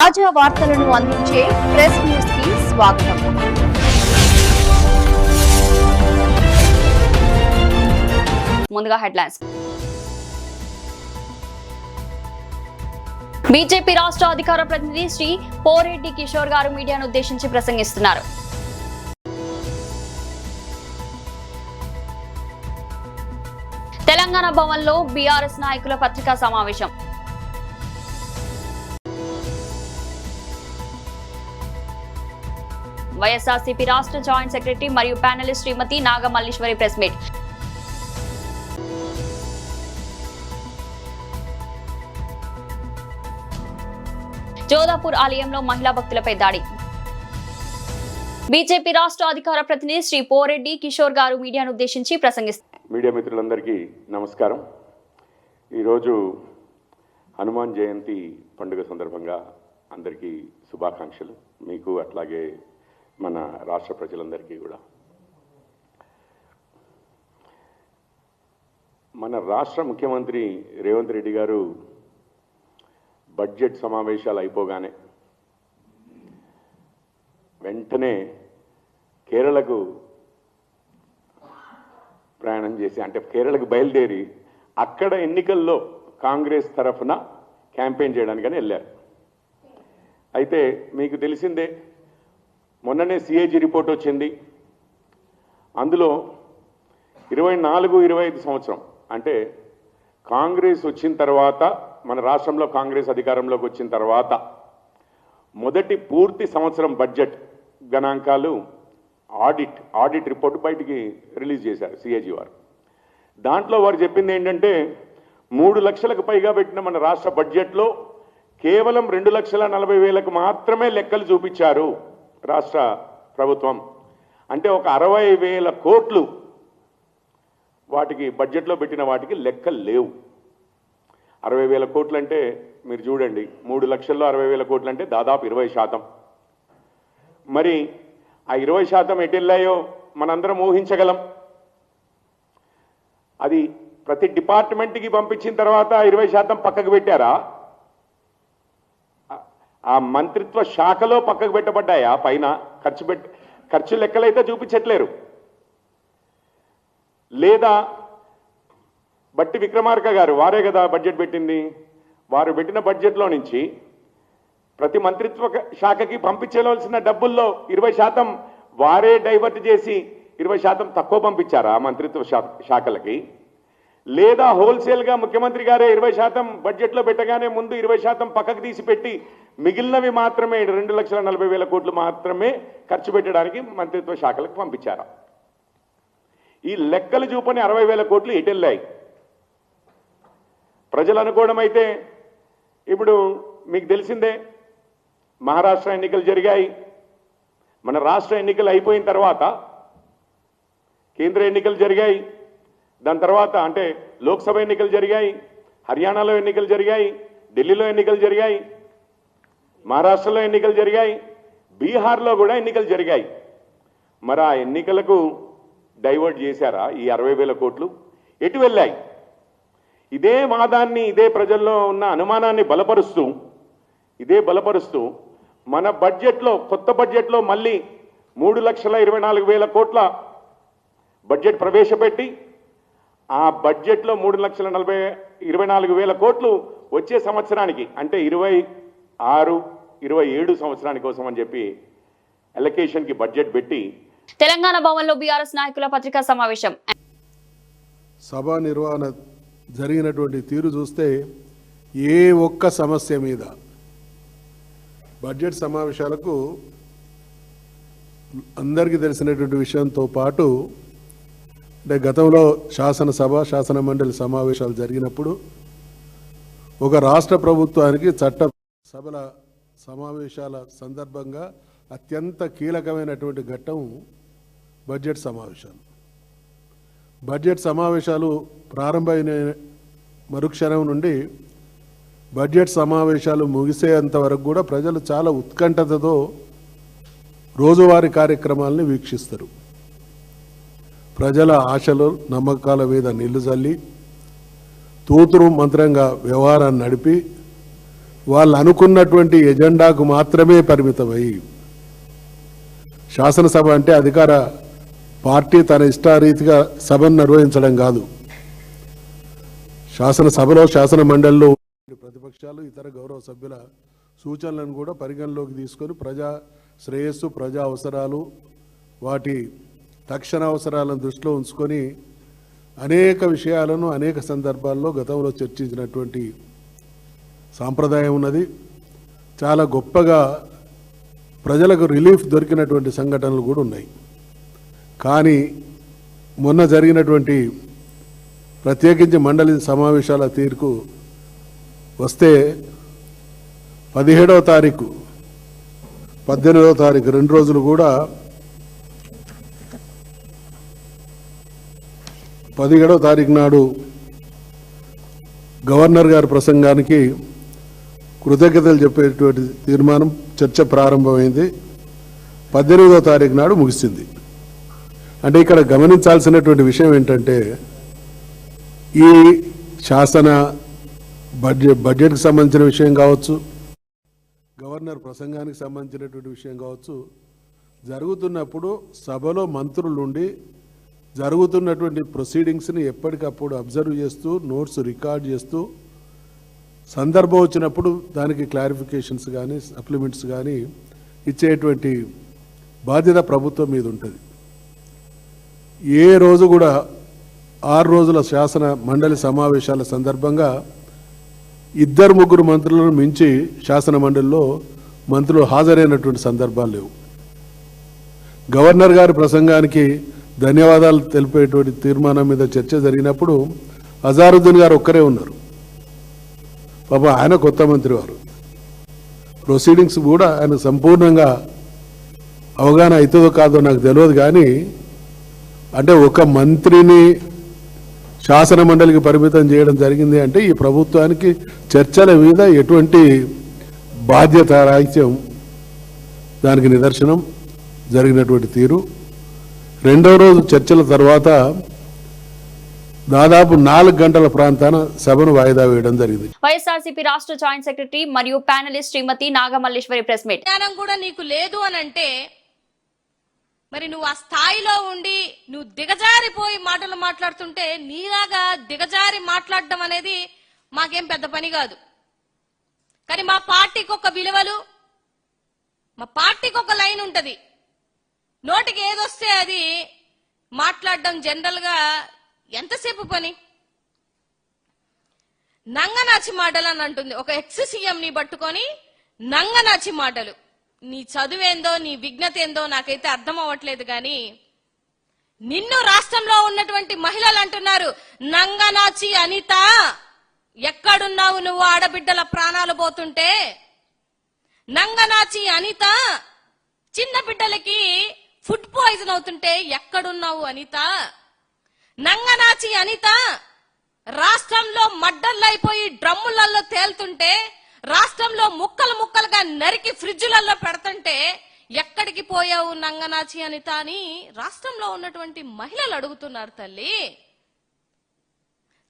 తాజా వార్తలను అందించే ప్రెస్ న్యూస్ కి స్వాగతం. ముందుగా హెడ్లైన్స్. బీజేపీ రాష్ట్ర అధికార ప్రతినిధి శ్రీ పోరెడ్డి కిషోర్ గారు మీడియాను ఉద్దేశించి ప్రసంగిస్తున్నారు. తెలంగాణ భవన్లో బీఆర్ఎస్ నాయకుల పత్రికా సమావేశం. వైఎస్ఆర్సీపీ రాష్ట్ర జాయింట్ సెక్రటరీ మరియు ప్యానలిస్ట్ శ్రీమతి నాగమల్లీశ్వరి ప్రెస్ మీట్. జోధాపూర్ ఆలయంలో మహిళా భక్తులపై దాడి. బీజేపీ రాష్ట్ర అధికార ప్రతినిధి శ్రీ పోరెడ్డి కిషోర్ గారు మీడియాను ఉద్దేశించి ప్రసంగిస్తారు. మీడియా మిత్రులందరికీ నమస్కారం. ఈరోజు హనుమాన్ జయంతి పండుగ సందర్భంగా అందరికీ శుభాకాంక్షలు. మీకు అట్లాగే మన రాష్ట్ర ప్రజలందరికీ కూడా. మన రాష్ట్ర ముఖ్యమంత్రి రేవంత్ రెడ్డి గారు బడ్జెట్ సమావేశాలు అయిపోగానే వెంటనే కేరళకు ప్రయాణం చేసి, అంటే కేరళకు బయలుదేరి అక్కడ ఎన్నికల్లో కాంగ్రెస్ తరఫున క్యాంపెయిన్ చేయడానికని వెళ్ళారు. అయితే మీకు తెలిసిందే, మొన్ననే సిఏజీ రిపోర్ట్ వచ్చింది. అందులో 24-25 సంవత్సరం, అంటే కాంగ్రెస్ వచ్చిన తర్వాత, మన రాష్ట్రంలో కాంగ్రెస్ అధికారంలోకి వచ్చిన తర్వాత మొదటి పూర్తి సంవత్సరం బడ్జెట్ గణాంకాలు ఆడిట్ రిపోర్ట్ బయటికి రిలీజ్ చేశారు సిఏజీ వారు. దాంట్లో వారు చెప్పింది ఏంటంటే 3 లక్షలకు పైగా పెట్టిన మన రాష్ట్ర బడ్జెట్లో కేవలం 2,40,000 మాత్రమే లెక్కలు చూపించారు రాష్ట్ర ప్రభుత్వం. అంటే ఒక 60,000 కోట్లు వాటికి బడ్జెట్లో పెట్టిన వాటికి లెక్కలు లేవు. 60,000 కోట్లు అంటే మీరు చూడండి, 3 లక్షల్లో 60,000 కోట్లు అంటే దాదాపు 20%. మరి ఆ 20% ఎటు వెళ్ళాయో మనందరం ఊహించగలం. అది ప్రతి డిపార్ట్మెంట్కి పంపించిన తర్వాత 20% పక్కకు పెట్టారా? ఆ మంత్రిత్వ శాఖలో పక్కకు పెట్టబడ్డాయా? పైన ఖర్చు లెక్కలైతే చూపించట్లేరు. లేదా బట్టి విక్రమార్క గారు, వారే కదా బడ్జెట్ పెట్టింది, వారు పెట్టిన బడ్జెట్లో నుంచి ప్రతి మంత్రిత్వ శాఖకి పంపించవలసిన డబ్బుల్లో 20% వారే డైవర్ట్ చేసి 20% తక్కువ పంపించారా మంత్రిత్వ శాఖలకి? లేదా హోల్సేల్గా ముఖ్యమంత్రి గారే 20% బడ్జెట్లో పెట్టగానే ముందు 20% పక్కకు తీసి పెట్టి మిగిలినవి మాత్రమే 2,40,000 కోట్లు మాత్రమే ఖర్చు పెట్టడానికి మంత్రిత్వ శాఖలకు పంపించారా? ఈ లెక్కలు చూపని 60,000 కోట్లు ఎటు వెళ్ళాయి? ప్రజలు అనుకోవడం అయితే, ఇప్పుడు మీకు తెలిసిందే, మహారాష్ట్ర ఎన్నికలు జరిగాయి. మన రాష్ట్ర ఎన్నికలు అయిపోయిన తర్వాత కేంద్ర ఎన్నికలు జరిగాయి. దాని తర్వాత అంటే లోక్సభ ఎన్నికలు జరిగాయి, హర్యానాలో ఎన్నికలు జరిగాయి, ఢిల్లీలో ఎన్నికలు జరిగాయి, మహారాష్ట్రలో ఎన్నికలు జరిగాయి, బీహార్లో కూడా ఎన్నికలు జరిగాయి. మరి ఆ ఎన్నికలకు డైవర్ట్ చేశారా ఈ 60,000 కోట్లు? ఎటు వెళ్ళాయి? ఇదే వాదాన్ని, ఇదే ప్రజల్లో ఉన్న అనుమానాన్ని బలపరుస్తూ మన బడ్జెట్లో, కొత్త బడ్జెట్లో మళ్ళీ 3,24,000 కోట్ల బడ్జెట్ ప్రవేశపెట్టి ఆ బడ్జెట్లో 3,24,000 కోట్లు వచ్చే సంవత్సరానికి, అంటే 26-27 సంవత్సరాని కోసం అని చెప్పి అలొకేషన్కి బడ్జెట్ పెట్టి. తెలంగాణ భవన్లో బీఆర్ఎస్ నాయకుల పత్రికా సమావేశం. సభా నిర్వహణ జరిగినటువంటి తీరు చూస్తే ఏ ఒక్క సమస్య మీద బడ్జెట్ సమావేశాలకు అందరికీ తెలిసినటువంటి విషయంతో పాటు, అంటే గతంలో శాసనసభ శాసన మండలి సమావేశాలు జరిగినప్పుడు ఒక రాష్ట్ర ప్రభుత్వానికి చట్ట సభల సమావేశాల సందర్భంగా అత్యంత కీలకమైనటువంటి ఘట్టం బడ్జెట్ సమావేశాలు. బడ్జెట్ సమావేశాలు ప్రారంభమైన మరుక్షణం నుండి బడ్జెట్ సమావేశాలు ముగిసేంత వరకు కూడా ప్రజలు చాలా ఉత్కంఠతతో రోజువారీ కార్యక్రమాలని వీక్షిస్తారు. ప్రజల ఆశలు నమ్మకాల మీద నీళ్లు చల్లి తూతురు మంత్రంగా వ్యవహారాన్ని నడిపి వాళ్ళు అనుకున్నటువంటి ఎజెండాకు మాత్రమే పరిమితమై, శాసనసభ అంటే అధికార పార్టీ తన ఇష్టారీతిగా సభను నిర్వహించడం కాదు. శాసనసభలో శాసన మండలిలో ప్రతిపక్షాలు ఇతర గౌరవ సభ్యుల సూచనలను కూడా పరిగణలోకి తీసుకొని ప్రజా శ్రేయస్సు, ప్రజా అవసరాలు, వాటి తక్షణ అవసరాలను దృష్టిలో ఉంచుకొని అనేక విషయాలను అనేక సందర్భాల్లో గతంలో చర్చించినటువంటి సాంప్రదాయం ఉన్నది. చాలా గొప్పగా ప్రజలకు రిలీఫ్ దొరికినటువంటి సంఘటనలు కూడా ఉన్నాయి. కానీ మొన్న జరిగినటువంటి ప్రత్యేకించి మండలి సమావేశాల తీర్పు వస్తే 17వ తారీఖు 18వ తారీఖు 2 రోజులు కూడా 17వ తారీఖు నాడు గవర్నర్ గారి ప్రసంగానికి కృతజ్ఞతలు చెప్పేటువంటి తీర్మానం చర్చ ప్రారంభమైంది. 18వ తారీఖు నాడు ముగిసింది. అంటే ఇక్కడ గమనించాల్సినటువంటి విషయం ఏంటంటే, ఈ శాసన బడ్జెట్కి సంబంధించిన విషయం కావచ్చు, గవర్నర్ ప్రసంగానికి సంబంధించినటువంటి విషయం కావచ్చు, జరుగుతున్నప్పుడు సభలో మంత్రులుండి జరుగుతున్నటువంటి ప్రొసీడింగ్స్ని ఎప్పటికప్పుడు అబ్జర్వ్ చేస్తూ, నోట్స్ రికార్డ్ చేస్తూ, సందర్భం వచ్చినప్పుడు దానికి క్లారిఫికేషన్స్ కానీ సప్లిమెంట్స్ కానీ ఇచ్చేటువంటి బాధ్యత ప్రభుత్వం మీద ఉంటుంది. ఏ రోజు కూడా 6 రోజుల శాసన మండలి సమావేశాల సందర్భంగా 2-3 మంత్రులను మించి శాసన మండలిలో మంత్రులు హాజరైనటువంటి సందర్భాలు లేవు. గవర్నర్ గారి ప్రసంగానికి ధన్యవాదాలు తెలిపేటువంటి తీర్మానం మీద చర్చ జరిగినప్పుడు అజారుద్దీన్ గారు ఒక్కరే ఉన్నారు. పాప ఆయన కొత్త మంత్రి వారు. ప్రొసీడింగ్స్ కూడా ఆయన సంపూర్ణంగా అవగాహన అవుతుందో కాదో నాకు తెలియదు. కానీ అంటే ఒక మంత్రిని శాసన మండలికి పరిమితం చేయడం జరిగింది అంటే ఈ ప్రభుత్వానికి చర్చల మీద ఎటువంటి బాధ్యత రాహిత్యం దానికి నిదర్శనం జరిగినటువంటి తీరు. 2వ రోజు చర్చల తర్వాత దాదాపు 4 గంటల ప్రాంతాన సభను వాయిదా వేయడం జరిగింది. వైఎస్ఆర్సీపీ రాష్ట్ర జాయింట్ సెక్రటరీ మరియు ప్యానలిస్ట్ శ్రీమతి నాగమల్లేశ్వరి ప్రెస్ మీట్. జ్ఞానం కూడా నీకు లేదు అని అంటే మరి నువ్వు ఆ స్థాయిలో ఉండి నువ్వు దిగజారిపోయి మాటలు మాట్లాడుతుంటే నీలాగా దిగజారి మాట్లాడడం అనేది మాకేం పెద్ద పని కాదు. కానీ మా పార్టీకి ఒక విలువలు, మా పార్టీకి ఒక లైన్ ఉంటది. నోటికి ఏదొస్తే అది మాట్లాడడం జనరల్ గా ఎంతసేపు పని. నంగనాచి మాటలు అని అంటుంది ఒక ఎక్స్ సీఎం ని పట్టుకొని. నంగనాచి మాటలు. నీ చదువేందో నీ విజ్ఞత ఏందో నాకైతే అర్థం అవ్వట్లేదు. కానీ నిన్ను రాష్ట్రంలో ఉన్నటువంటి మహిళలు అంటున్నారు, నంగనాచి అనిత ఎక్కడున్నావు నువ్వు ఆడబిడ్డల ప్రాణాలు పోతుంటే? నంగనాచి అనిత చిన్న బిడ్డలకి ఫుడ్ పాయిజన్ అవుతుంటే ఎక్కడున్నావు అనిత? నంగనాచి అనిత రాష్ట్రంలో మడ్డర్లైపోయి డ్రమ్ములలో తేలుతుంటే, రాష్ట్రంలో ముక్కలు ముక్కలుగా నరికి ఫ్రిడ్జులలో పెడుతుంటే ఎక్కడికి పోయావు నంగనాచి అనిత అని రాష్ట్రంలో ఉన్నటువంటి మహిళలు అడుగుతున్నారు. తల్లి,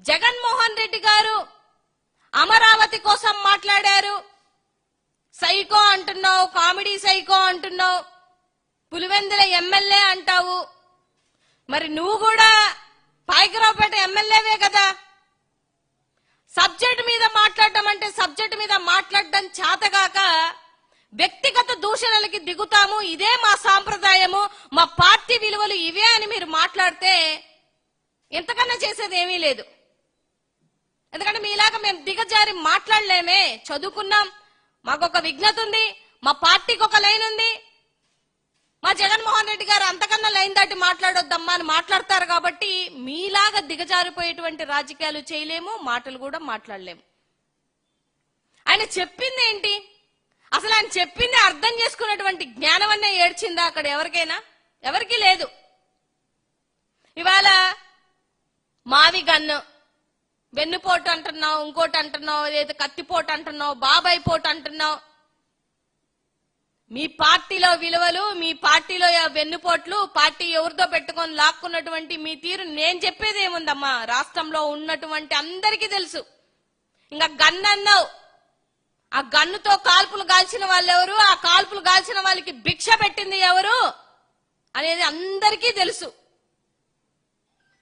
జగన్మోహన్ రెడ్డి గారు అమరావతి కోసం మాట్లాడారు. సైకో అంటున్నావు, కామెడీ సైకో అంటున్నావు, పులివెందుల ఎమ్మెల్యే అంటావు. మరి నువ్వు కూడా పాయకరావుపేట ఎమ్మెల్యేవే కదా. సబ్జెక్ట్ మీద మాట్లాడడం అంటే సబ్జెక్ట్ మీద మాట్లాడడం చేతగాక వ్యక్తిగత దూషణలకి దిగుతాము, ఇదే మా సాంప్రదాయము, మా పార్టీ విలువలు ఇవే అని మీరు మాట్లాడితే ఎంతకన్నా చేసేది ఏమీ లేదు. ఎందుకంటే మీలాగా మేము దిగజారి మాట్లాడలేమే. చదువుకున్నాం, మాకొక విజ్ఞత ఉంది, మా పార్టీకి ఒక లైన్ ఉంది. మా జగన్మోహన్ రెడ్డి గారు అంతకన్నా లైన్ దాటి మాట్లాడొద్దమ్మా అని మాట్లాడతారు. కాబట్టి మీలాగా దిగజారిపోయేటువంటి రాజకీయాలు చేయలేము, మాటలు కూడా మాట్లాడలేము. ఆయన చెప్పింది ఏంటి? అసలు ఆయన చెప్పింది అర్థం చేసుకున్నటువంటి జ్ఞానం అనే ఏడ్చిందా అక్కడ ఎవరికైనా? ఎవరికి లేదు. ఇవాళ మావి గన్ను, వెన్నుపోటు అంటున్నావు, ఇంకోటి అంటున్నావు, ఏదో కత్తిపోటు అంటున్నావు, బాబాయ్ పోటు అంటున్నావు. మీ పార్టీలో విలువలు, మీ పార్టీలో వెన్నుపోట్లు, పార్టీ ఎవరితో పెట్టుకొని లాక్కున్నటువంటి మీ తీరు నేను చెప్పేది ఏముందమ్మా, రాష్ట్రంలో ఉన్నటువంటి అందరికీ తెలుసు. ఇంకా గన్ అన్నావు, ఆ గన్నుతో కాల్పులు కాల్చిన వాళ్ళు ఎవరు, ఆ కాల్పులు కాల్చిన వాళ్ళకి భిక్ష పెట్టింది ఎవరు అనేది అందరికీ తెలుసు.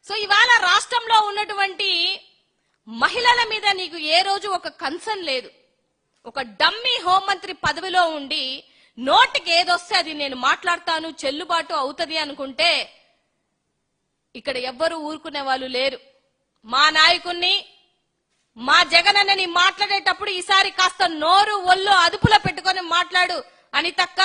సో ఇవాళ రాష్ట్రంలో ఉన్నటువంటి మహిళల మీద నీకు ఏ రోజు ఒక కన్సర్న్ లేదు. ఒక డమ్మీ హోంమంత్రి పదవిలో ఉండి నోటికి ఏదొస్తే అది నేను మాట్లాడతాను, చెల్లుబాటు అవుతుంది అనుకుంటే ఇక్కడ ఎవ్వరూ ఊరుకునే వాళ్ళు లేరు. మా నాయకుణ్ణి, మా జగనన్నని మాట్లాడేటప్పుడు ఈసారి కాస్త నోరు ఒళ్ళు అదుపులో పెట్టుకొని మాట్లాడు అనితక్క.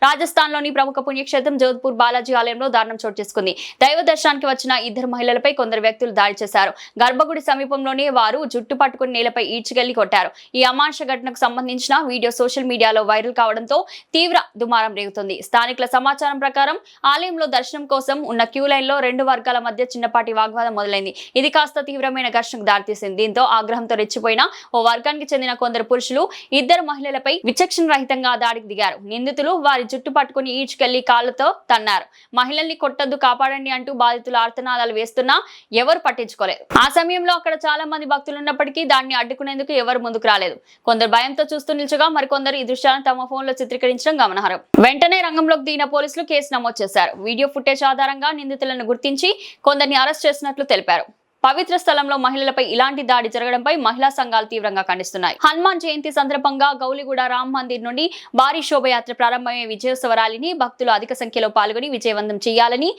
రాజస్థాన్ లోని ప్రముఖ పుణ్యక్షేత్రం జోధ్పూర్ బాలాజీ ఆలయంలో దారుణం చోటు చేసుకుంది. దైవ దర్శనానికి వచ్చిన ఇద్దరు మహిళలపై కొందరు వ్యక్తులు దాడి చేశారు. గర్భగుడి సమీపంలోనే వారు జుట్టు పట్టుకుని నేలపై ఈడ్చుకెళ్లి కొట్టారు. ఈ అమానుష ఘటనకు సంబంధించిన వీడియో సోషల్ మీడియాలో వైరల్ కావడంతో తీవ్ర దుమారం రేగుతుంది. స్థానికుల సమాచారం ప్రకారం ఆలయంలో దర్శనం కోసం ఉన్న క్యూ లైన్ లో రెండు వర్గాల మధ్య చిన్నపాటి వాగ్వాదం మొదలైంది. ఇది కాస్త తీవ్రమైన ఘర్షణకు దారితీసింది. దీంతో ఆగ్రహంతో రెచ్చిపోయిన ఓ వర్గానికి చెందిన కొందరు పురుషులు ఇద్దరు మహిళలపై విచక్షణ రహితంగా దాడికి దిగారు. నిందితులు వారి జుట్టు పట్టుకుని ఈడ్చుకెళ్లి కాళ్లతో తన్నారు. మహిళల్ని కొట్టొద్దు, కాపాడండి అంటూ బాధితులు ఆర్తనాదాలు వేస్తున్నా ఎవరు పట్టించుకోలేదు. ఆ సమయంలో అక్కడ చాలా మంది భక్తులు ఉన్నప్పటికీ దాన్ని అడ్డుకునేందుకు ఎవరు ముందుకు రాలేదు. కొందరు భయంతో చూస్తూ నిల్చగా మరికొందరు ఈ దృశ్యాలను తమ ఫోన్లో చిత్రీకరించడం గమనార్హం. వెంటనే రంగంలోకి దిగిన పోలీసులు కేసు నమోదు చేశారు. వీడియో ఫుటేజ్ ఆధారంగా నిందితులను గుర్తించి కొందరిని అరెస్ట్ చేసినట్లు తెలిపారు. పవిత్ర స్థలంలో మహిళలపై ఇలాంటి దాడి జరగడంపై మహిళా సంఘాలు తీవ్రంగా ఖండిస్తున్నాయి. హనుమాన్ జయంతి సందర్భంగా గౌలిగూడ రామ్ మందిర్ నుండి భారీ శోభయాత్ర ప్రారంభమయ్యే విజయోత్సవ ర్యాలీని భక్తులు అధిక సంఖ్యలో పాల్గొని విజయవంతం చేయాలని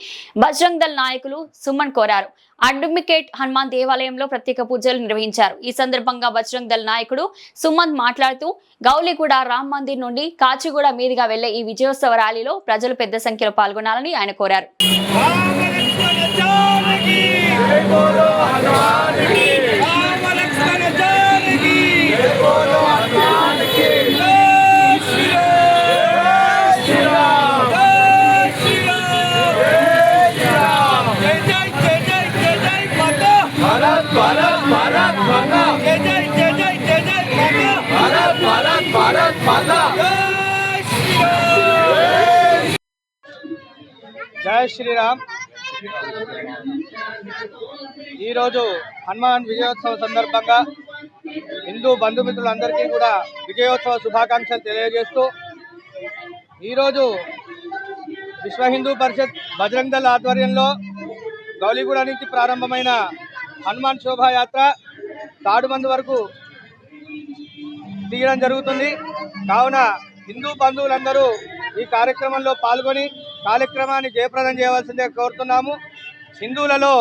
బజరంగ్ దళ్ నాయకులు సుమన్ కోరారు. అడ్మికేట్ హనుమాన్ దేవాలయంలో ప్రత్యేక పూజలు నిర్వహించారు. ఈ సందర్భంగా బజరంగ్ దళ్ నాయకుడు సుమన్ మాట్లాడుతూ గౌలిగూడ రామ్ మందిర్ నుండి కాచిగూడ మీదుగా వెళ్లే ఈ విజయోత్సవ ర్యాలీలో ప్రజలు పెద్ద సంఖ్యలో పాల్గొనాలని ఆయన కోరారు. జై శ్రీరామ్. ఈరోజు హనుమాన్ విజయోత్సవ సందర్భంగా హిందూ బంధుమిత్రులందరికీ కూడా విజయోత్సవ శుభాకాంక్షలు తెలియజేస్తూ ఈరోజు విశ్వ హిందూ పరిషత్ బజరంగ్ దళ్ ఆధ్వర్యంలో గౌలిగూడ నుంచి ప్రారంభమైన హనుమాన్ శోభాయాత్ర తాడుమందు వరకు తీయడం జరుగుతుంది. కావున హిందూ బంధువులందరూ ఈ కార్యక్రమంలో పాల్గొని కార్యక్రమాన్ని జయప్రదం చేయవలసిందే కోరుతున్నాము. హిందువులలో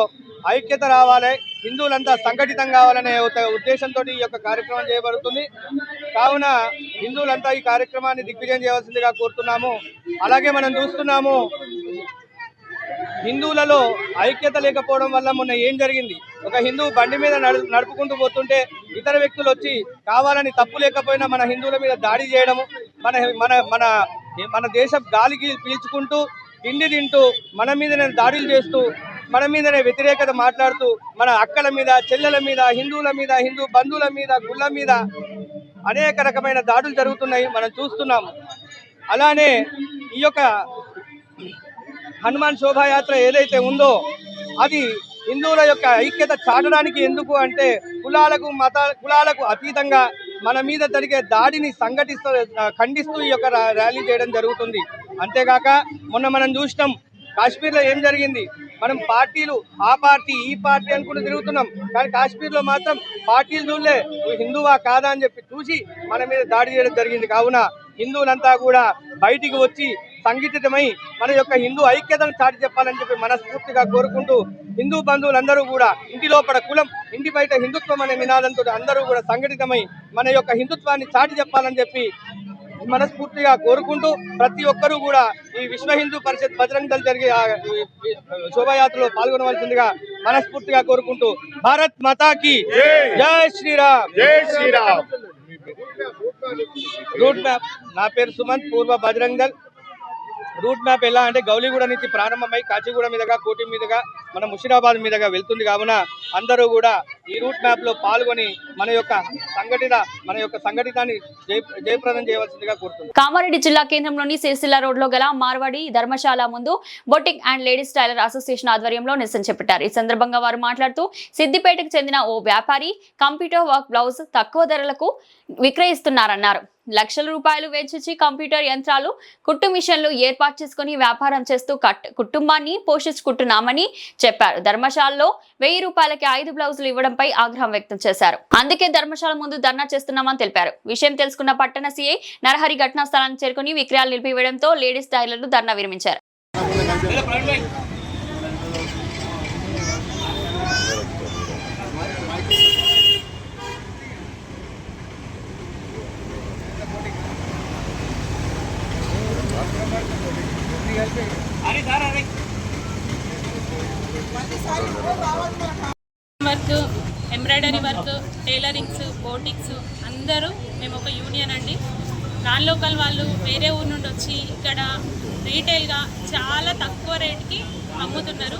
ఐక్యత రావాలి, హిందువులంతా సంఘటితం కావాలనే ఉద్దేశంతో ఈ యొక్క కార్యక్రమం చేయబడుతుంది. కావున హిందువులంతా ఈ కార్యక్రమాన్ని దిగ్విజయం చేయవలసిందిగా కోరుతున్నాము. అలాగే మనం చూస్తున్నాము, హిందువులలో ఐక్యత లేకపోవడం వల్ల మొన్న ఏం జరిగింది, ఒక హిందువు బండి మీద నడుపుకుంటూ పోతుంటే ఇతర వ్యక్తులు వచ్చి కావాలని తప్పు లేకపోయినా మన హిందువుల మీద దాడి చేయడము, మన మన మన మన దేశ గాలికి పీల్చుకుంటూ తిండి తింటూ మన మీదనే దాడులు చేస్తూ మన మీదనే వ్యతిరేకత మాట్లాడుతూ మన అక్కల మీద, చెల్లెల మీద, హిందువుల మీద, హిందూ బంధువుల మీద, గుళ్ళ మీద అనేక రకమైన దాడులు జరుగుతున్నాయి, మనం చూస్తున్నాము. అలానే ఈ యొక్క హనుమాన్ శోభాయాత్ర ఏదైతే ఉందో అది హిందువుల యొక్క ఐక్యత చాటడానికి. ఎందుకు అంటే కులాలకు అతీతంగా మన మీద జరిగే దాడిని ఖండిస్తూ ఈ యొక్క ర్యాలీ చేయడం జరుగుతుంది. అంతేగాక మొన్న మనం చూసినాం కాశ్మీర్లో ఏం జరిగింది. మనం పార్టీలు ఆ పార్టీ ఈ పార్టీ అనుకుంటూ తిరుగుతున్నాం, కానీ కాశ్మీర్లో మాత్రం పార్టీలు చూడలే, నువ్వు హిందువా కాదా అని చెప్పి చూసి మన మీద దాడి చేయడం జరిగింది. కావున హిందువులంతా కూడా బయటికి వచ్చి సంఘటితమై మన యొక్క హిందూ ఐక్యతను చాటి చెప్పాలని చెప్పి మనస్ఫూర్తిగా కోరుకుంటూ హిందూ బంధువులందరూ కూడా ఇంటి లోపల కులం, ఇంటి బయట హిందుత్వం అనే నినాదంతో అందరూ కూడా సంఘటితమై మన యొక్క హిందుత్వాన్ని చాటి చెప్పాలని చెప్పి మనస్ఫూర్తిగా కోరుకుంటూ ప్రతి ఒక్కరూ కూడా ఈ విశ్వ హిందూ పరిషత్ బజరంగ్ దళ్ జరిగే శోభాయాత్రలో పాల్గొనవలసిందిగా మనస్ఫూర్తిగా కోరుకుంటూ భారత్ మాతాకి జై శ్రీరామ్. జై శ్రీరామ్. రూట్ మ్యాప్, నా పేరు సుమంత్, పూర్వ బజరంగ్ దళ్. రూట్ మ్యాప్ ఎలా అంటే గౌలిగూడ నుంచి ప్రారంభమై కాచిగూడ మీదుగా, కోటి మీదుగా, మన ముషిరాబాద్ మీదుగా వెళ్తుంది. కావున అందరూ కూడా ఈ రూట్ మ్యాప్ లో పాల్గొని మన యొక్క సంఘటితాన్ని జయప్రదం చేయవలసిందిగా కోరుతున్నాం. కామారెడ్డి జిల్లా కేంద్రంలోని సిరిసిల్ల రోడ్ లో గల మార్వాడి ధర్మశాల ముందు boutique and ladies tailor association ఆధ్వర్యంలో నిరసన చేపట్టారు. ఈ సందర్భంగా వారు మాట్లాడుతూ సిద్దిపేటకు చెందిన ఓ వ్యాపారి కంప్యూటర్ వర్క్ బ్లౌజ్ తక్కువ ధరలకు విక్రయిస్తున్నారన్నారు. లక్షల రూపాయలు వెచ్చించి కంప్యూటర్ యంత్రాలు, కుట్టు మిషన్లు ఏర్పాటు చేసుకుని వ్యాపారం చేస్తూ కుటుంబాన్ని పోషించుకుంటున్నామని చెప్పారు. ధర్మశాలలో 1000 రూపాయలకి 5 బ్లౌజులు ఇవ్వడంపై ఆగ్రహం వ్యక్తం చేశారు. అందుకే ధర్మశాల ముందు ధర్నా చేస్తున్నామని తెలిపారు. విషయం తెలుసుకున్న పట్టణ సీఐ నరహరి ఘటనా స్థలానికి చేరుకుని విక్రయాలు నిలిపివేయడంతో లేడీస్ టైలర్లు ధర్నా విరమించారు. Work, embroidery work, tailorings, boutiques అందరూ మేము ఒక యూనియన్ అండి. నాన్ లోకల్ వాళ్ళు వేరే ఊరు నుండి వచ్చి ఇక్కడ రీటైల్గా చాలా తక్కువ రేట్కి అమ్ముతున్నారు.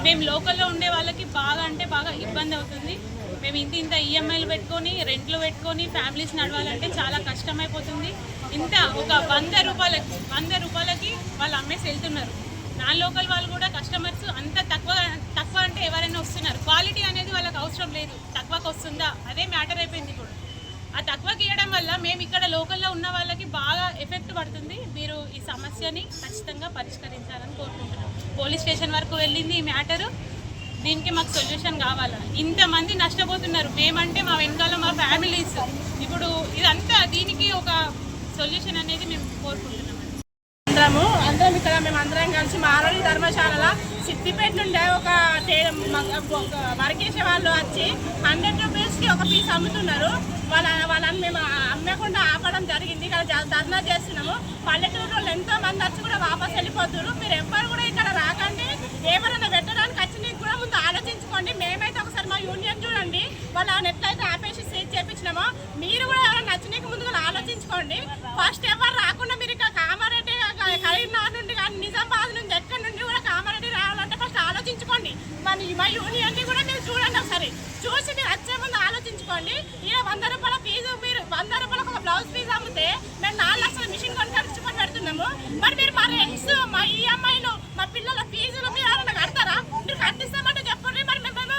మేము లోకల్లో ఉండే వాళ్ళకి బాగా అంటే బాగా ఇబ్బంది అవుతుంది. మేము ఇంత ఈఎంఐలు పెట్టుకొని రెంట్లు పెట్టుకొని ఫ్యామిలీస్ నడవాలంటే చాలా కష్టమైపోతుంది. ఇంత ఒక 100 రూపాయలకి వాళ్ళు అమ్మేసి వెళ్తున్నారు. నాన్ లోకల్ వాళ్ళు కూడా కస్టమర్స్ అంత తక్కువ అంటే ఎవరైనా వస్తున్నారు. క్వాలిటీ అనేది వాళ్ళకి అవసరం లేదు, తక్కువకి వస్తుందా అదే మ్యాటర్ అయిపోయింది. ఇప్పుడు ఆ తక్కువకి ఇవ్వడం వల్ల మేము ఇక్కడ లోకల్లో ఉన్న వాళ్ళకి బాగా ఎఫెక్ట్ పడుతుంది. మీరు ఈ సమస్యని ఖచ్చితంగా పరిష్కరించాలని కోరుకుంటున్నాం. పోలీస్ స్టేషన్ వరకు వెళ్ళింది ఈ మ్యాటరు. దీనికి మాకు సొల్యూషన్ కావాలా. ఇంతమంది నష్టపోతున్నారు. మేమంటే మా వెనకాల మా ఫ్యామిలీస్. ఇప్పుడు ఇదంతా దీనికి ఒక సొల్యూషన్ అనేది మేము కోరుకుంటున్నాం. అందరం ఇక్కడ మేము అందరం కలిసి మార్వాడి ధర్మశాల సిద్దిపేట నుండే ఒక వర్కేసే వాళ్ళు వచ్చి 100 రూపీస్కి ఒక పీస్ అమ్ముతున్నారు. వాళ్ళని మేము అమ్మకుండా ఆపడం జరిగింది. ఇక్కడ ధర్నా చేస్తున్నాము. పల్లెటూరులో ఎంతో మంది వచ్చి కూడా వాపస్ వెళ్ళిపోతున్నారు. మీరు ఎవ్వరు కూడా ఇక్కడ రాకండి. ఎవరైనా పెట్టడానికి వచ్చి నీకు కూడా ముందు ఆలోచించుకోండి. మేమైతే ఒకసారి మా యూనియన్ చూడండి, వాళ్ళని ఎట్లయితే ఆపేసి సీజ్ చేయించినామో మీరు కూడా ఎవరైనా నచ్చినీకి ముందుగా ఆలోచించుకోండి. ఫస్ట్ ఎవరు రాకుండా మీరు ఇక్కడ కామారెడ్డి, కరీంనగర్ నుండి కానీ నిజామాబాద్ నుండి ఎక్కడి నుండి కూడా కామారెడ్డి రావాలంటే ఫస్ట్ ఆలోచించుకోండి. మా యూనియన్ని కూడా మీరు చూడండి. ఒకసారి చూసి మీరు వచ్చే ముందు ఆలోచించుకోండి. ఇలా 100 రూపాయల ఫీజు, మీరు 100 రూపాయలకు ఒక బ్లౌజ్ ఫీజు అమ్మితే మేము 4 లక్షల మిషన్ కొనుక్కొని పెడుతున్నాము. మరి మీరు మా రెంట్స్, మా ఈఎంఐలు, మా పిల్లల ఫీజులు మీరు ఎవరైనా కడతారా? మీరు కట్టిస్తామంటే చెప్పండి. మరి మేము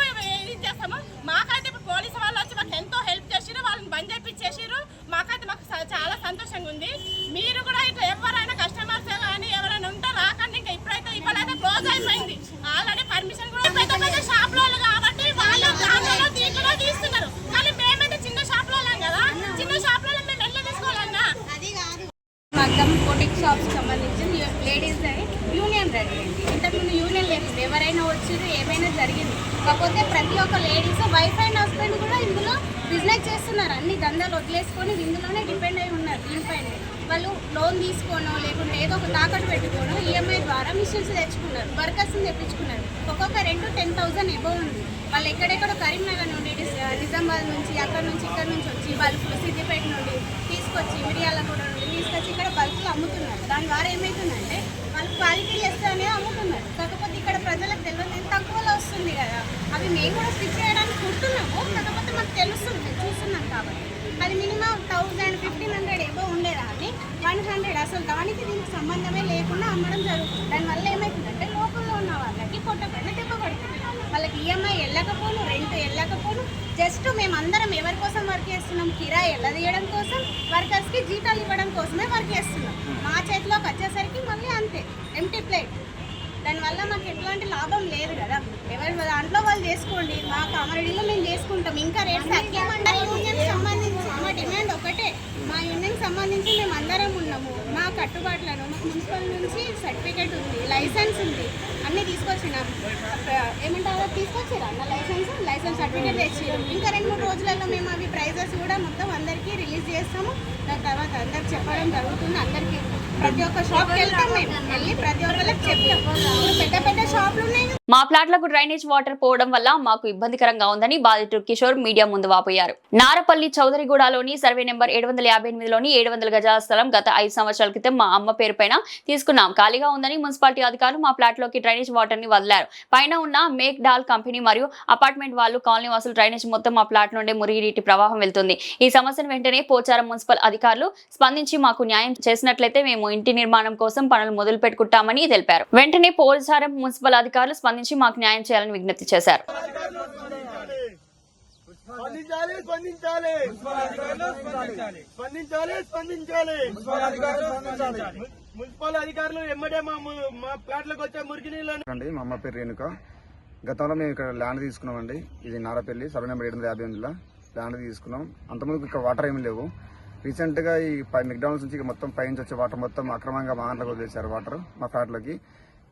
ఇది చేస్తాము. మాకైతే ఇప్పుడు పోలీసు వాళ్ళు వచ్చి మాకు ఎంతో హెల్ప్ చేసిరు, వాళ్ళని బంద్ చేయించేసారు. మాకైతే మాకు చాలా సంతోషంగా ఉంది. మీరు కూడా ఇట్లా ఎవరైనా కస్టమర్స్ కానీ ఎవరైనా ఉంటే రాకండి. ఇంకా ఇప్పుడైతే ఇప్పుడైతే క్లోజ్ అయిపోయింది. ఆల్రెడీ పర్మిషన్ కూడా పెద్ద పెద్ద షాప్లో కాబట్టి వాళ్ళు దాంట్లో దీంట్లో తీస్తున్నారు. కానీ మేమైతే చిన్న షాప్లో కదా, చిన్న షాప్లో మేము ఎట్లా తీసుకోవాలన్నా అది కాదు. మొత్తం బొటిక్ షాప్స్ సంబంధించి లేడీస్ యూనియన్ రెడీ అయింది. ఇంతకుముందు యూనియన్ లేకుండా ఎవరైనా వచ్చారు, ఏమైనా జరిగింది. కాకపోతే ప్రతి ఒక్క లేడీస్ వైఫ్ అండ్ హస్బెండ్ కూడా ఇందులో బిజినెస్ చేస్తున్నారు. అన్ని దందాలు వదిలేసుకొని ఇందులోనే డిపెండ్ అయి ఉన్నారు. దీనిపైన వాళ్ళు లోన్ తీసుకోనో లేకుంటే ఏదో ఒక తాకట్టు పెట్టుకోనో ఈఎంఐ ద్వారా మిషన్స్ తెచ్చుకున్నారు, వర్కర్స్ని తెప్పించుకున్నారు. ఒక్కొక్క 10,000 ఎబో ఉంది. వాళ్ళు ఎక్కడెక్కడో కరీంనగర్ నుండి, నిజామాబాద్ నుంచి, అక్కడ నుంచి ఇక్కడ నుంచి వచ్చి బల్క్లు సిద్దిపేట నుండి తీసుకొచ్చి, మిర్యాలగూడ నుండి తీసుకొచ్చి ఇక్కడ బల్క్లు అమ్ముతున్నారు. దాని ద్వారా ఏమవుతుందంటే వాళ్ళు క్వాలిటీ లెస్ అనేది అమ్ముతున్నారు. కాకపోతే ఇక్కడ ప్రజలకు తెలియదు, తక్కువలో వస్తుంది కదా. అవి మేము కూడా స్టిచ్ చేయడానికి కుడుతున్నాము. కాకపోతే మాకు తెలుస్తుంది, చూస్తున్నాం కాబట్టి. అది మినిమం 1000, 1500 ఎబో ఉండేదాన్ని 100 అసలు దానికి దీనికి సంబంధమే లేకుండా అమ్మడం జరుగుతుంది. దానివల్ల ఏమవుతుందంటే లోకల్లో ఉన్న వాళ్ళకి పొట్టపైన దెబ్బ పడుతుంది. వాళ్ళకి ఈఎంఐ వెళ్ళకపోను, రెంట్ వెళ్ళకపోను. జస్ట్ మేమందరం ఎవరి కోసం వర్క్ చేస్తున్నాం? కిరాయి వెళ్ళదీయడం కోసం, వర్కర్స్కి జీతాలు ఇవ్వడం కోసమే వర్క్ చేస్తున్నాం. మా చేతిలోకి వచ్చేసరికి మళ్ళీ అంతే, ఎంటీ ప్లేట్. దానివల్ల మాకు ఎట్లాంటి లాభం లేదు కదా. ఎవరి దాంట్లో వాళ్ళు చేసుకోండి, మా కామారెడ్డిలో మేము చేసుకుంటాం. ఇంకా రేట్స్ తగ్గేమంటే యూనియన్ సంబంధించి మా డిమాండ్ ఒకటే. మా యూనియన్ సంబంధించి మేము అందరం ఉన్నాము. మా కట్టుబాట్లను మాకు మున్సిపల్ నుంచి సర్టిఫికేట్ ఉంది, లైసెన్స్ ఉంది, అన్నీ తీసుకొచ్చినాం. ఏమంటారో తీసుకొచ్చారు అన్న లైసెన్స్ సర్టిఫికేట్ తెచ్చారు. ఇంకా 2-3 రోజులలో మేము అవి ప్రైజెస్ కూడా మొత్తం అందరికీ రిలీజ్ చేస్తాము. దాని తర్వాత అందరికి చెప్పడం జరుగుతుంది. అందరికీ ప్రతి ఒక్క షాప్కి వెళ్తాం మేము, వెళ్ళి ప్రతి ఒక్కరికి చెప్తాం. ఇప్పుడు పెద్ద పెద్ద షాపులు ఉన్నాయి. మా ప్లాట్లకు డ్రైనేజ్ వాటర్ పోవడం వల్ల మాకు ఇబ్బందికరంగా ఉందని బాధితుడు కిషోర్ మీడియా ముందు వాపోయారు. నారపల్లి చౌదరిగూడలోని సర్వే నెంబర్ 758లోని 700 గజాల స్థలం గత 5 సంవత్సరాల క్రితం మా అమ్మ పేరు పైన తీసుకున్నాం. ఖాళీగా ఉందని మున్సిపాలిటీ అధికారులు మా ప్లాట్ లోకి డ్రైనేజ్ వాటర్ ని వదిలారు. పైన ఉన్న మేక్ డాల్ కంపెనీ మరియు అపార్ట్మెంట్ వాళ్ళు కాలనీ వాసులు డ్రైనేజ్ మొత్తం మా ప్లాట్ నుండి మురిగినీటి ప్రవాహం వెళ్తుంది. ఈ సమస్యను వెంటనే పోచారం మున్సిపల్ అధికారులు స్పందించి మాకు న్యాయం చేసినట్లయితే మేము ఇంటి నిర్మాణం కోసం పనులు మొదలు పెట్టుకుంటామని తెలిపారు. వెంటనే పోచారం మున్సిపల్ అధికారులు స్పందించి మాకు న్యాయం చేయాలని విజ్ఞప్తి చేశారు. మున్సిపల్ అధికారులు ఎమ్మడే మా ప్లాట్లకు వచ్చే మురికి నీళ్ళు. మా అమ్మ పేరు రేణుక. గతంలో మేము ఇక్కడ ల్యాండ్ తీసుకున్నామండి. ఇది నారపల్లి సర్వే నెంబర్ 758లో ల్యాండ్ తీసుకున్నాం. అంతకుముందు ఇక్కడ వాటర్ ఏమి లేవు. రీసెంట్ గా ఈ మెక్డానల్డ్స్ నుంచి మొత్తం పైనుంచి వచ్చే వాటర్ మొత్తం అక్రమంగా మా దాంట్లోకి వదిలేశారు. వాటర్ మా ఫ్లాట్లోకి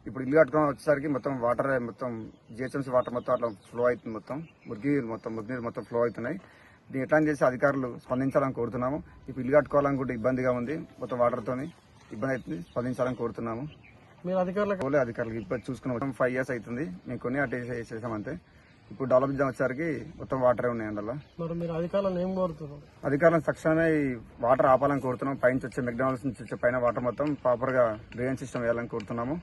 ఇప్పుడు ఇల్లు కట్టుకుని వచ్చేసరికి మొత్తం వాటర్ మొత్తం జిహెచ్ఎంసీ వాటర్ మొత్తం అట్లా ఫ్లో అవుతుంది. మొత్తం మురిగినీరు మొత్తం ఫ్లో అవుతున్నాయి. దీన్ని ఎట్లా చేసి అధికారులు స్పందించాలని కోరుతున్నాము. ఇప్పుడు ఇల్లు కట్టుకోవాలని కూడా ఇబ్బందిగా ఉంది. మొత్తం వాటర్తోని ఇబ్బంది అవుతుంది. స్పందించాలని కోరుతున్నాము. మీరు అధికారులకు ఇప్పుడు చూసుకున్నాం. మొత్తం 5 years అవుతుంది. మేము కొన్ని అటు చేసామంతే. ఇప్పుడు డెవలప్ వచ్చేసరికి మొత్తం వాటరే ఉన్నాయండి. అలా మీరు అధికారులను ఏం కోరుతున్నారు? అధికారులను తక్షణమే ఈ వాటర్ ఆపాలని కోరుతున్నాం. పైన వచ్చే మెక్డానల్డ్స్ నుంచి వచ్చే పైన వాటర్ మొత్తం ప్రాపర్ గా డ్రైనేజ్ సిస్టమ్ వేయాలని కోరుతున్నాము.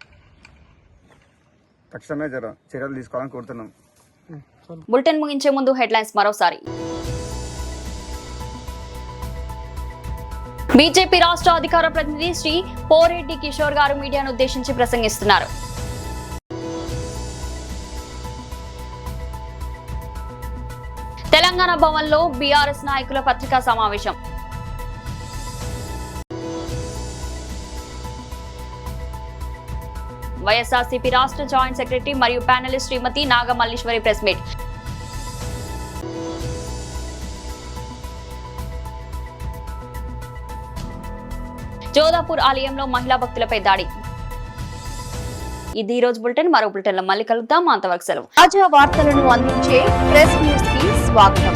తక్షణమే చర్యలు తీసుకోవాలని కోరుతున్నాం. బులెటిన్ ముగించే ముందు హెడ్లైన్స్ మరోసారి. బీజేపీ రాష్ట్ర అధికార ప్రతినిధి శ్రీ పోరెడ్డి కిషోర్ గారు మీడియాను ఉద్దేశించి ప్రసంగిస్తున్నారు. తెలంగాణ భవన్లో బీఆర్ఎస్ నాయకుల పత్రికా సమావేశం. వైఎస్ఆర్సీపీ రాష్ట్ర జాయింట్ సెక్రటరీ మరియు ప్యానలిస్ట్ శ్రీమతి నాగమల్లీశ్వరి ప్రెస్ మీట్. జోధాపూర్ ఆలయంలో మహిళా భక్తులపై దాడి. ఇది ఈ రోజు బులెటిన్. మరో బులెటిన్ లో మళ్ళీ కలుద్దాం. అంతవరకు సెలవు. తాజా వార్తలను అందించే ప్రెస్ న్యూస్ కి స్వాగతం.